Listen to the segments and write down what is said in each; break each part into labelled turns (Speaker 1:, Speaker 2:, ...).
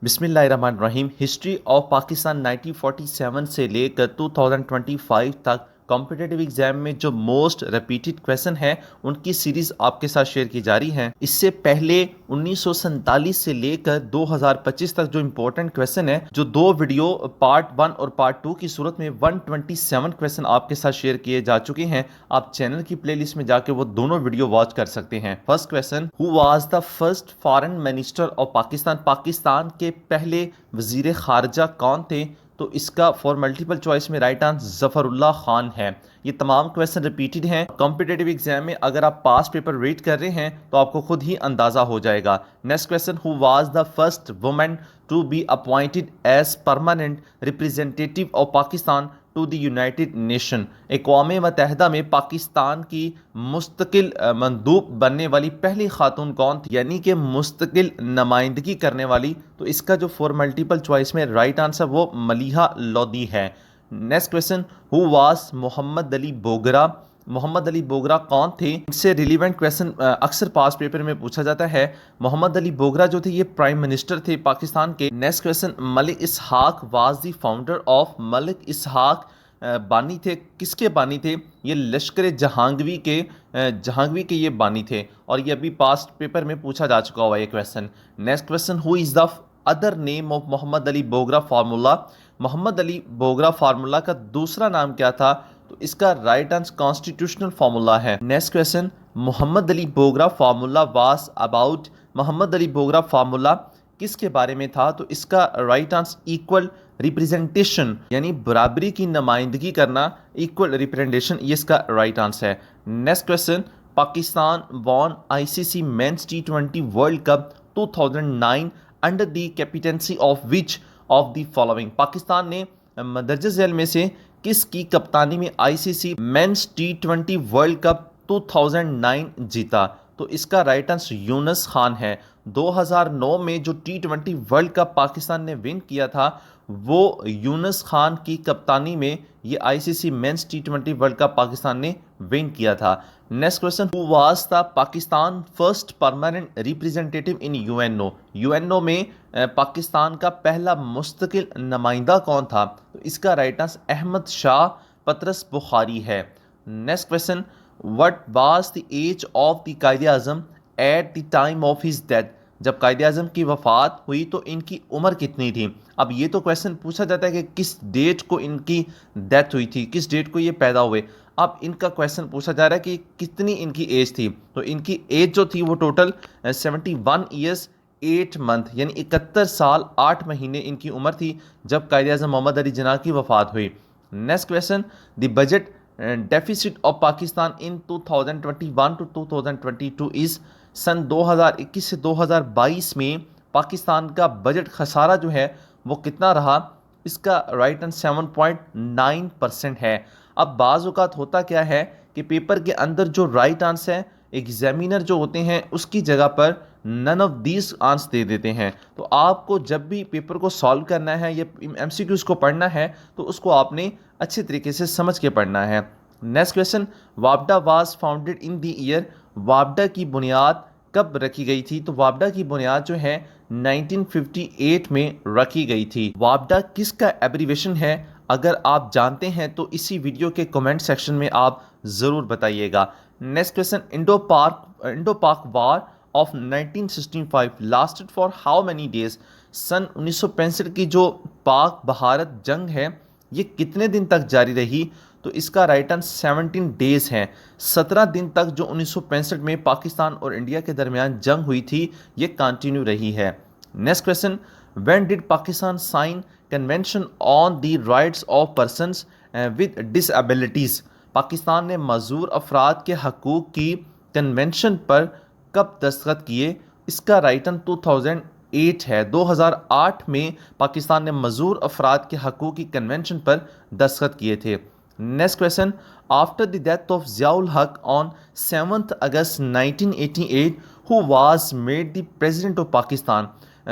Speaker 1: बिस्मिल्लाहिर्रहमानिर्रहीम। History of Pakistan 1947 से लेकर 2025 तक कॉम्पिटिटिव एग्जाम में जो मोस्ट रिपीटेड क्वेश्चन है उनकी सीरीज आपके साथ शेयर की जा रही है। इससे पहले 1947 से लेकर 2025 तक जो इम्पोर्टेंट क्वेश्चन है, जो दो वीडियो पार्ट 1 और पार्ट 2 की सूरत में 127 क्वेश्चन आपके साथ शेयर किए जा चुके हैं। आप चैनल की प्लेलिस्ट में जाके वो दोनों वीडियो वॉच कर सकते हैं। First question, who was the first foreign minister of Pakistan? Pakistan के पहले वजीर खारजा कौन थे? तो इसका फॉर मल्टीपल चॉइस में राइट आंसर जफरुल्लाह खान है। ये तमाम क्वेश्चन रिपीटेड हैं। कॉम्पिटेटिव एग्जाम में अगर आप पास पेपर रीड कर रहे हैं तो आपको खुद ही अंदाजा हो जाएगा। Next question, who was the first women to be appointed as permanent representative of Pakistan to the united nation? अक़वाम मुत्तहिदा में पाकिस्तान की मुस्तकिल मंदूब बनने वाली पहली खातून कौन थी, यानी कि मुस्तकिल नुमाइंदगी करने वाली? तो इसका जो फॉर मल्टीपल चॉइस में राइट आंसर वो मलिहा लोदी है। Next question, who was Mohammad Ali Bogra? Mohammad Ali Bogra कौन थे? इससे रिलीवेंट क्वेश्चन अक्सर पास पेपर में पूछा जाता है। मोहम्मद अली बोगरा जो थे ये प्राइम मिनिस्टर थे पाकिस्तान के। Next question, Malik Ishaq was the founder of? Malik Ishaq बानी थे, किसके बानी थे? ये लश्कर जहांगवी के ये बानी थे और ये अभी पास्ट पेपर में पूछा जा चुका हुआ ये question. Next question, who is the other name of Mohammad Ali Bogra formula? Mohammad Ali Bogra formula का दूसरा नाम क्या था? तो इसका राइट आंसर कॉन्स्टिट्यूशनल फार्मूला है। Next question, Mohammad Ali Bogra formula was about? Mohammad Ali Bogra formula किसके बारे में था? तो इसका राइट आंसर इक्वल रिप्रेजेंटेशन, यानी बराबरी की नुमाइंदगी करना, इक्वल रिप्रेजेंटेशन, ये इसका राइट आंसर है। Next question, Pakistan won ICC men's T20 world cup 2009 under the captaincy of which of the following? Pakistan ने मंदरजा झैल में से किसकी कप्तानी में ICC men's T20 world cup 2009 जीता? तो इसका राइट आंसर यूनुस खान है। 2009 में जो T20 वर्ल्ड कप पाकिस्तान ने विन किया था वो यूनुस खान की कप्तानी में ये ICC men's T20 world cup Pakistan ने विन किया था। Next question, who was the Pakistan first permanent representative in UNO? UNO में पाकिस्तान का पहला मुस्तकिल नुमाइंदा कौन था? तो इसका राइट आंसर अहमद शाह पतरस बुखारी है। Next question, what was the age of the Quaid Azam at the time of his death? जब कायदे आजम की वफात हुई तो इनकी उम्र कितनी थी? अब ये तो क्वेश्चन पूछा जाता है कि किस डेट को इनकी डेथ हुई थी, किस डेट को ये पैदा हुए। अब इनका क्वेश्चन पूछा जा रहा है कि कितनी इनकी एज थी। तो इनकी एज जो थी वो टोटल 71 ईयर्स 8 मंथ, यानी 71 साल 8 महीने इनकी उम्र थी जब कायदे आजम मोहम्मद अली जिन्ना की वफात हुई। Next question, the budget deficit of Pakistan in 2021 to 2022 इज? सन 2021 से 2022 में पाकिस्तान का बजट खसारा जो है वो कितना रहा? इसका राइट आंसर 7.9% है। अब बाज़ औक़ात होता क्या है कि पेपर के अंदर जो राइट आंसर है एग्जामिनर जो होते हैं उसकी जगह पर नन ऑफ दीज आंसर दे देते हैं। तो आपको जब भी पेपर को सॉल्व करना है या एमसीक्यूज को पढ़ना है तो उसको आपने अच्छे तरीके से समझ के पढ़ना है। नेक्स्ट क्वेश्चन, वापडा was founded in the year? वापडा की बुनियाद कब रखी गई थी? तो वापडा की बुनियाद जो है 1958 में रखी गई थी। वापडा किसका एब्रीवेशन है? अगर आप जानते हैं तो इसी वीडियो के कमेंट सेक्शन में आप ज़रूर बताइएगा। Next question, Indo Pak war of 1965 lasted for how many days? सन 1965 की जो पाक भारत जंग है ये कितने दिन तक जारी रही? तो इसका राइट आंसर 17 डेज है। 17 दिन तक जो 1965 में पाकिस्तान और इंडिया के दरमियान जंग हुई थी ये कंटिन्यू रही है। Next question, when did Pakistan sign convention on the rights of persons with disabilities? Pakistan ने मजूर अफराद के हकूक़ की कन्वेंशन पर कब दस्तखत किए? इसका राइट आंसर 2008 है। 2008 में पाकिस्तान ने मजूर अफराद के हकूक़ की कन्वेंशन पर दस्तखत किए थे। Next question, after the death of Zia-ul Haq on 7 August 1988 who was made the president of Pakistan?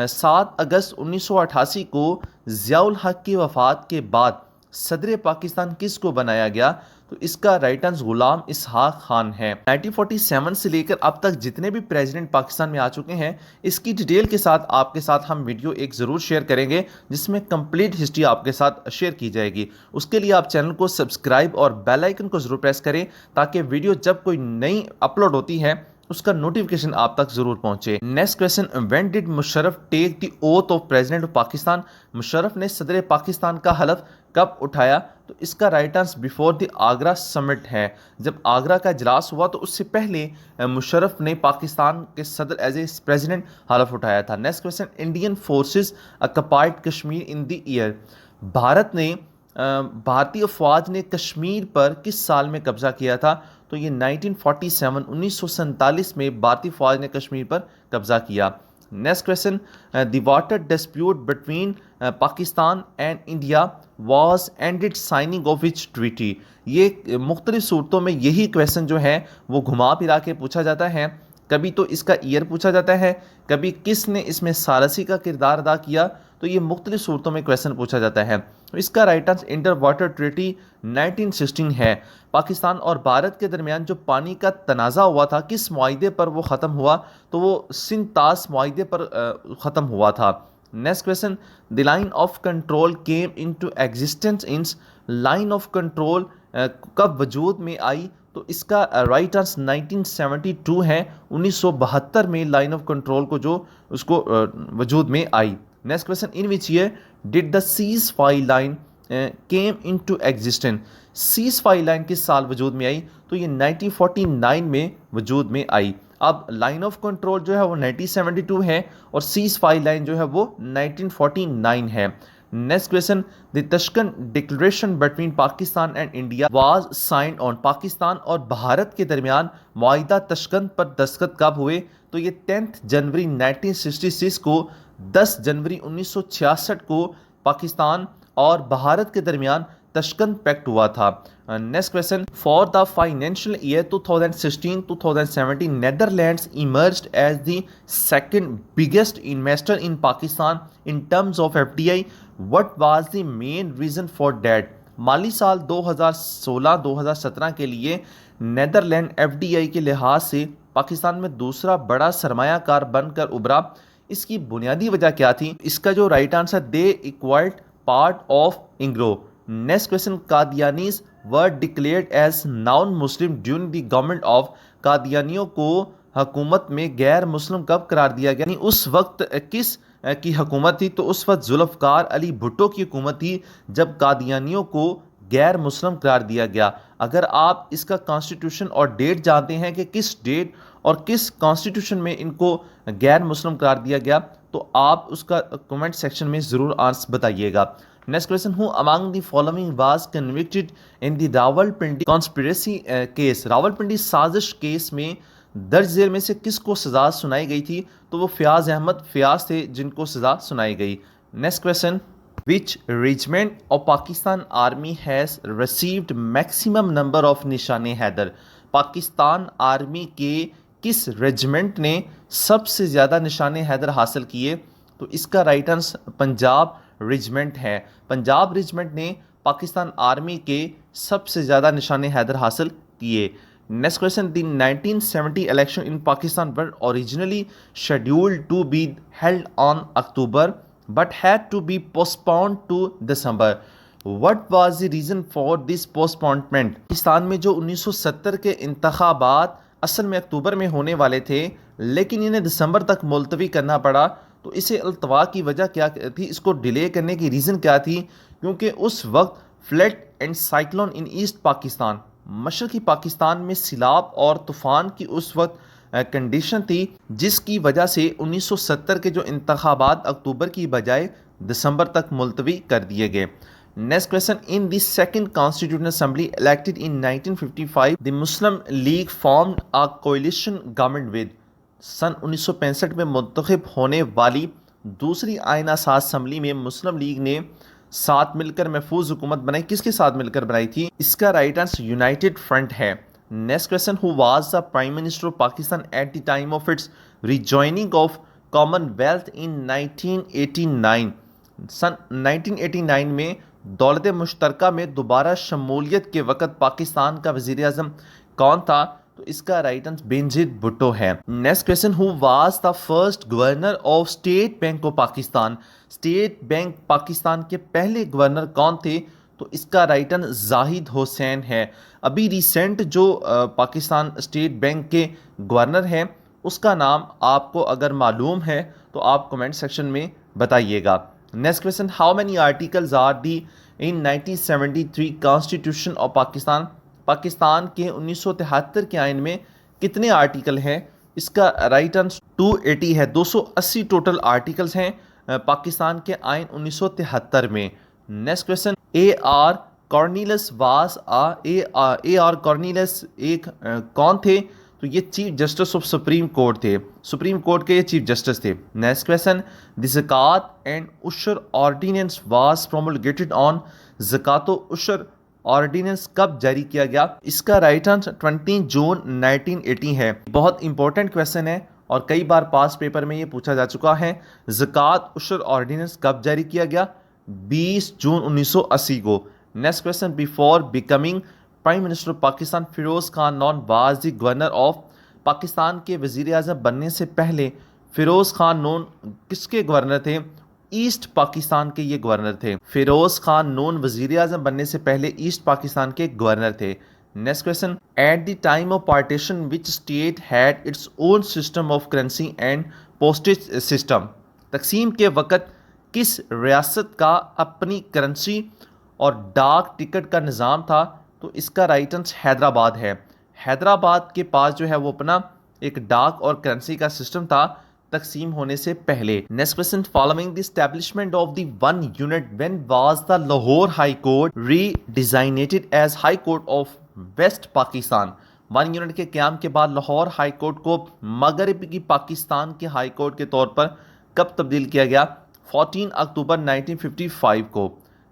Speaker 1: 7 अगस्त 1988 को ज़ियाउल हक की वफ़ात के बाद सदर पाकिस्तान किस को बनाया गया? तो तो इसका राइट आंसर गुलाम इसहाक खान है। 1947 से लेकर अब तक जितने भी प्रेसिडेंट पाकिस्तान में आ चुके हैं, इसकी डिटेल के साथ आपके साथ हम वीडियो एक ज़रूर शेयर करेंगे, जिसमें कंप्लीट हिस्ट्री आपके साथ शेयर की जाएगी। उसके लिए आप चैनल को सब्सक्राइब और बेल आइकन को ज़रूर प्रेस करें, ताकि वीडियो जब कोई नई अपलोड होती है उसका नोटिफिकेशन आप तक जरूर पहुंचे। Next question, when did Musharraf take the oath of president of Pakistan? Musharraf ने सदर पाकिस्तान का हलफ कब उठाया? तो इसका right answer before the Agra summit है। जब आगरा का इजलास हुआ तो उससे पहले मुशर्रफ ने पाकिस्तान के सदर एज ए प्रेसिडेंट हलफ उठाया था। Next question, Indian forces occupied Kashmir in the year? भारतीय फौज ने कश्मीर पर किस साल में कब्जा किया था? तो ये 1947 1947 में भारतीय फौज ने कश्मीर पर कब्जा किया। Next question, the water dispute between Pakistan and India was ended signing of which treaty? ये मुख्तलिफ सूरतों में यही क्वेश्चन जो है वो घुमा फिरा के पूछा जाता है। कभी तो इसका ईयर पूछा जाता है, कभी किसने इसमें सारसी का किरदार अदा किया, तो ये मुख्तलिफ सूरतों में क्वेश्चन पूछा जाता है। तो इसका right answer inter water treaty 1916 है। पाकिस्तान और भारत के दरमियान जो पानी का तनाज़ा हुआ था, किस मुआहदे पर वो ख़त्म हुआ? तो वो सिंतास मुआहदे पर ख़त्म हुआ था। Next question, the line of control came into existence in? Line of control कब वजूद में आई? तो इसका राइट आंसर 1972 है। 1972 में लाइन ऑफ कंट्रोल को जो उसको वजूद में आई। Next question, in which year did the cease fire line came into existence? Cease fire line किस साल वजूद में आई? तो ये 1949 में वजूद में आई। अब लाइन ऑफ कंट्रोल जो है वो 1972 है और सीज फायर लाइन जो है वो 1949 है। Next question, the Tashkent declaration between Pakistan and India was signed on? Pakistan और भारत के दरमियान मुआहिदा तशकंद पर दस्तखत कब हुए? तो ये 10 जनवरी 1966 को, 10 जनवरी 1966 को पाकिस्तान और भारत के दरमियान तशकंद पैक्ट हुआ था। Next question, for the financial year 2016-2017 Netherlands emerged as the second biggest investor in Pakistan in terms of FDI. What was the main reason for that? माली साल 2016-2017 के लिए नेदरलैंड एफडीआई के लिहाज से पाकिस्तान में दूसरा बड़ा सरमायाकार बनकर उभरा। इसकी बुनियादी वजह क्या थी? इसका जो right answer, they acquired part of Engro. Next question, Qadianis were declared as non Muslim during the government of? कादियानियों को हुकूमत में गैर मुस्लिम कब करार दिया गया? यानी उस वक्त किस की हुकूमत थी? तो उस वक्त जुल्फ़िकार अली भुट्टो की हुकूमत थी, जब कादियानियों को गैर मुस्लिम करार दिया गया। अगर आप इसका कॉन्स्टिट्यूशन और डेट जानते हैं कि किस डेट और किस कॉन्स्टिट्यूशन में इनको गैर मुस्लिम करार दिया गया, तो आप उसका कमेंट सेक्शन में ज़रूर आंसर बताइएगा। Next question, who among the following was convicted in the Rawalpindi conspiracy case? Rawalpindi साजिश केस में दर्ज झेल में से किसको सज़ा सुनाई गई थी? तो वो फयाज अहमद फयाज थे जिनको सज़ा सुनाई गई। Next question, which regiment of Pakistan army has received maximum number of निशाने हैदर? पाकिस्तान आर्मी के किस रेजिमेंट ने सबसे ज़्यादा निशाने हैदर हासिल किए? तो इसका राइट आंसर पंजाब रेजिमेंट है। पंजाब रेजिमेंट ने पाकिस्तान आर्मी के सबसे ज़्यादा निशाने हैदर हासिल किए। Next question, the 1970 election in Pakistan were originally scheduled to be held on October but had to be postponed to December. What was the reason for this postponement? Pakistan में जो 1970 के इंतखाबात असल में अक्टूबर में होने वाले थे, लेकिन इन्हें दिसंबर तक मुलतवी करना पड़ा। तो इसे अल्तवा की वजह क्या थी? इसको डिले करने की रीज़न क्या थी? क्योंकि उस वक्त flood and cyclone in east Pakistan, मशरक़ी पाकिस्तान में सैलाब और तूफ़ान की उस वक्त कंडीशन थी, जिसकी वजह से 1970 के जो इंतखाबात अक्टूबर की बजाय दिसंबर तक मुलतवी कर दिए गए। Next question, in the second constitutional assembly elected in 1955 the Muslim League formed a coalition government with? सन 1965 में मुंतखब होने वाली दूसरी आइन असास असम्बली में मुस्लिम लीग ने साथ मिलकर महफूज हुकूमत बनाई। किसके साथ मिलकर बनाई थी? इसका राइट आंसर यूनाइटेड फ्रंट है। Next question, who was the prime minister of Pakistan at the time of its rejoining of Commonwealth in 1989? सन 1989 में दौलत मुश्तरका में दोबारा शमूलियत के वक़्त पाकिस्तान का वज़ीर आज़म कौन था? तो इसका राइट आंसर बेनजीर भुट्टो है। Next question, who was the first governor of state bank of Pakistan? State bank Pakistan के पहले गवर्नर कौन थे? तो इसका राइट आंसर जाहिद हुसैन है। अभी रिसेंट जो पाकिस्तान स्टेट बैंक के गवर्नर हैं उसका नाम आपको अगर मालूम है तो आप कमेंट सेक्शन में बताइएगा। Next question, how many articles are there in 1973 constitution of Pakistan? Pakistan के 1973 के आइन में कितने आर्टिकल हैं? इसका राइट आंसर 280 है। 280 टोटल आर्टिकल्स हैं पाकिस्तान के आइन 1973 में। Next question, A R Cornelius was A R Cornelius एक कौन थे? तो ये chief justice of supreme court थे। सुप्रीम कोर्ट के ये चीफ जस्टिस थे। Next question, the Zakat and Ushr ordinance was promulgated on? ज़कात व उशर ऑर्डिनेंस कब जारी किया गया? इसका राइट आंसर 20 जून 1980 है। बहुत इंपॉर्टेंट क्वेश्चन है और कई बार पास पेपर में ये पूछा जा चुका है। ज़कात उशर ऑर्डिनेंस कब जारी किया गया? 20 जून 1980 को। Next question, before becoming prime minister of Pakistan Feroz Khan Noon was the governor of? Pakistan के वजीर आज़म बनने से पहले फिरोज खान नून किसके गवर्नर थे? ईस्ट पाकिस्तान के ये गवर्नर थे। फिरोज खान नून वजीर आज़म बनने से पहले ईस्ट पाकिस्तान के गवर्नर थे। Next question, eight the time of partition which state had its own system of currency and postage system? तकसीम के वक़्त किस रियासत का अपनी करेंसी और डाक टिकट का निज़ाम था? तो इसका राइट आंसर हैदराबाद है। हैदराबाद के पास जो है वो अपना एक डाक और करेंसी का सिस्टम था तकसीम होने से पहले। Next question, following the establishment of the one unit when was the Lahore high court redesignated as high court of west Pakistan? One unit के क्याम के बाद लाहौर हाई कोर्ट को मगरबी पाकिस्तान के हाई कोर्ट के तौर पर कब तब्दील किया गया? 14 अक्टूबर 1955 को।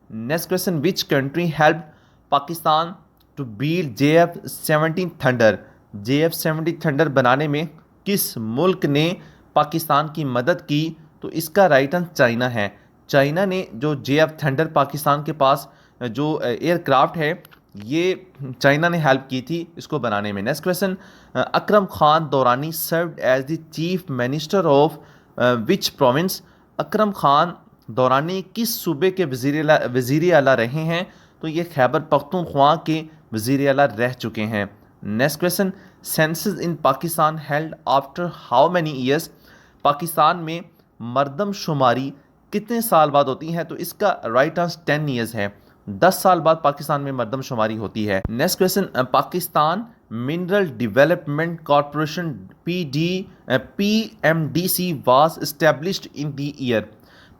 Speaker 1: Next question, which country help Pakistan to beat JF-17 thunder? JF-17 thunder बनाने में किस मुल्क ने पाकिस्तान की मदद की? तो इसका राइट आंसर चाइना है। चाइना ने जो JF थंडर पाकिस्तान के पास जो एयरक्राफ्ट है ये चाइना ने हेल्प की थी इसको बनाने में। Next question, Akram Khan Durrani served as the chief minister of which province? Akram Khan Durrani किस सूबे के वज़ीर आला रहे हैं? तो ये खैबर पख्तूनख्वा के वज़ीर आला रह चुके हैं। Next question, census in Pakistan held after how many years? Pakistan में मरदमशुमारी कितने साल बाद होती है? तो इसका राइट आंसर 10 ईयर्स है। 10 साल बाद पाकिस्तान में मरदमशुमारी होती है। Next question, Pakistan mineral development corporation PMDC was established in the year?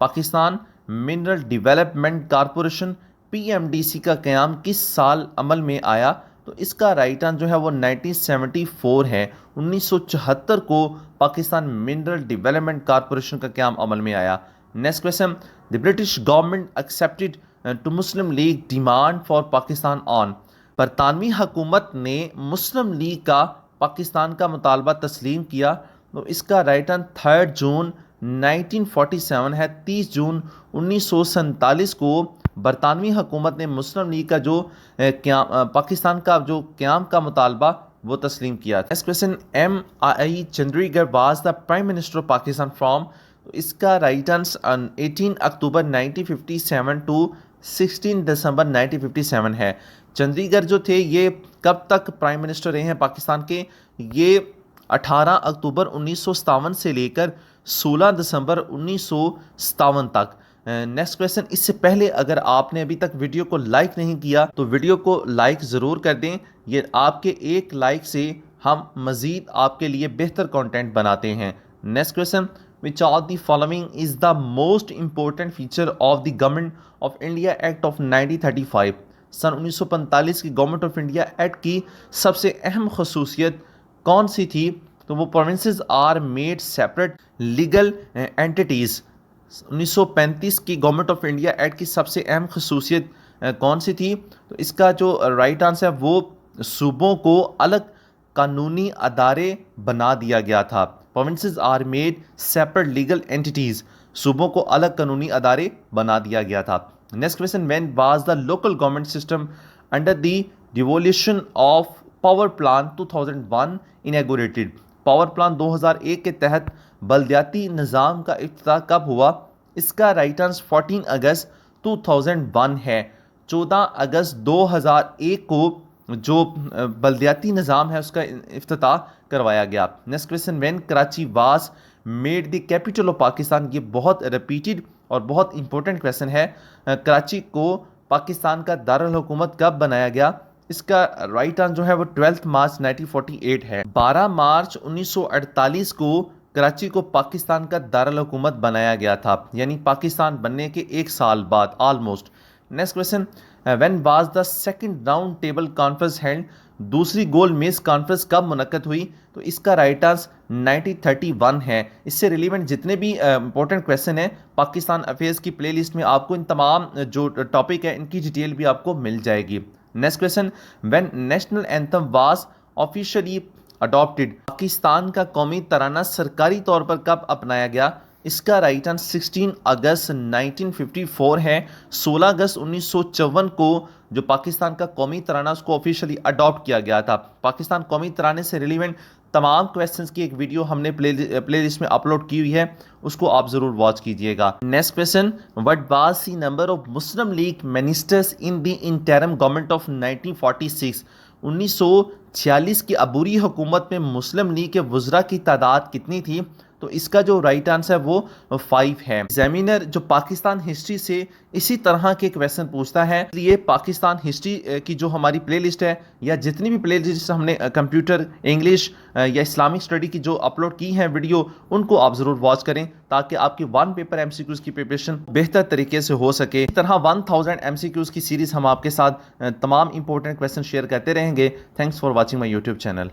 Speaker 1: Pakistan mineral development corporation PMDC का क़याम किस साल अमल में आया? तो इसका राइट आंसर जो है वो 1974 है। 1974 को पाकिस्तान मिनरल डेवलपमेंट कॉरपोरेशन का क़याम अमल में आया। Next question, the British government accepted to Muslim League demand for Pakistan on? बरतानवी हुकूमत ने मुस्लिम लीग का पाकिस्तान का मुतालबा तस्लीम किया। तो इसका राइट आंसर 3 जून 1947 है। 30 जून 1947 को बरतानवी हुकूमत ने मुस्लिम लीग का जो पाकिस्तान का जो क़याम का मुतालबा वो तस्लीम किया। Next question, MI Chandigarh was the prime minister of Pakistan from? तो इसका राइट आंसर 18 अक्टूबर 1957 टू 16 दिसंबर 1957 है। चंडीगढ़ जो थे ये कब तक प्राइम मिनिस्टर रहे हैं पाकिस्तान के? ये 18 अक्टूबर 1957 से लेकर 16 दिसंबर 1957 तक। नेक्स्ट क्वेश्चन, इससे पहले अगर आपने अभी तक वीडियो को लाइक नहीं किया तो वीडियो को लाइक ज़रूर कर दें। ये आपके एक लाइक से हम मज़ीद आपके लिए बेहतर कंटेंट बनाते हैं। Next question, which of the following is the most important feature of the government of India act of 1935? सन 1945 की गवर्नमेंट ऑफ इंडिया एक्ट की सबसे अहम खसूसियत कौन सी थी? तो वो provinces are made separate legal entities. 1935 की गवर्नमेंट ऑफ इंडिया एक्ट की सबसे अहम खसूसियत कौन सी थी? तो इसका जो राइट आंसर है वो सूबों को अलग कानूनी अदारे बना दिया गया था। Provinces are made separate legal entities, सूबों को अलग कानूनी अदारे बना दिया गया था। Next question, when was the local government system under the devolution of power plan 2001 inaugurated? Power plan 2001 के तहत बलदियाती निज़ाम का इफ्तिताह कब हुआ? इसका राइट आंसर 14 अगस्त 2001 है। 14 अगस्त 2001 को जो बलदियाती निज़ाम है उसका इफ्तिताह करवाया गया। Next question, when Karachi was made the capital of Pakistan? ये बहुत रिपीटेड और बहुत इंपॉर्टेंट क्वेश्चन है। कराची को पाकिस्तान का दारुल हुकूमत कब बनाया गया? इसका राइट आंसर जो है वो 12 मार्च 1948 है। 12 मार्च 1948 को कराची को पाकिस्तान का दारुल हुकूमत बनाया गया था, यानी पाकिस्तान बनने के एक साल बाद almost. Next question, when was the second round table conference held? दूसरी गोल मेज कॉन्फ्रेंस कब मुनक्कद हुई? तो इसका राइट आंसर 1931 है। इससे रिलेवेंट जितने भी इंपॉर्टेंट क्वेश्चन हैं पाकिस्तान अफेयर्स की प्लेलिस्ट में आपको इन तमाम जो टॉपिक है इनकी डिटेल भी आपको मिल जाएगी। Next question, when national anthem was officially adopted? Pakistan का कौमी तराना सरकारी तौर पर कब अपनाया गया? इसका राइट आंसर 16 अगस्त 1954 है। 16 अगस्त 1954 को जो पाकिस्तान का कौमी तराना उसको ऑफिशियली अडॉप्ट किया गया था। पाकिस्तान कौमी तराने से रिलेवेंट तमाम क्वेश्चंस की एक वीडियो हमने प्लेलिस्ट में अपलोड की हुई है, उसको आप जरूर वॉच कीजिएगा। Next question, what was the number of Muslim league ministers in the interim government of 1946? 1946 की अबूरी हुकूमत में मुस्लिम लीग के वज़रा की तादाद कितनी थी? तो इसका जो राइट आंसर है वो 5 है। एग्जामिनर जो पाकिस्तान हिस्ट्री से इसी तरह के क्वेश्चन पूछता है, इसलिए पाकिस्तान हिस्ट्री की जो हमारी प्लेलिस्ट है या जितनी भी प्लेलिस्ट हमने कंप्यूटर, इंग्लिश या इस्लामिक स्टडी की जो अपलोड की हैं वीडियो, उनको आप ज़रूर वॉच करें ताकि आपकी वन पेपर एमसीक्यूज की प्रिपरेशन बेहतर तरीके से हो सके। इस तरह 1000 एमसीक्यूज की सीरीज़ हम आपके साथ तमाम इंपॉर्टेंट क्वेश्चन शेयर करते रहेंगे। Thanks for watching my YouTube channel.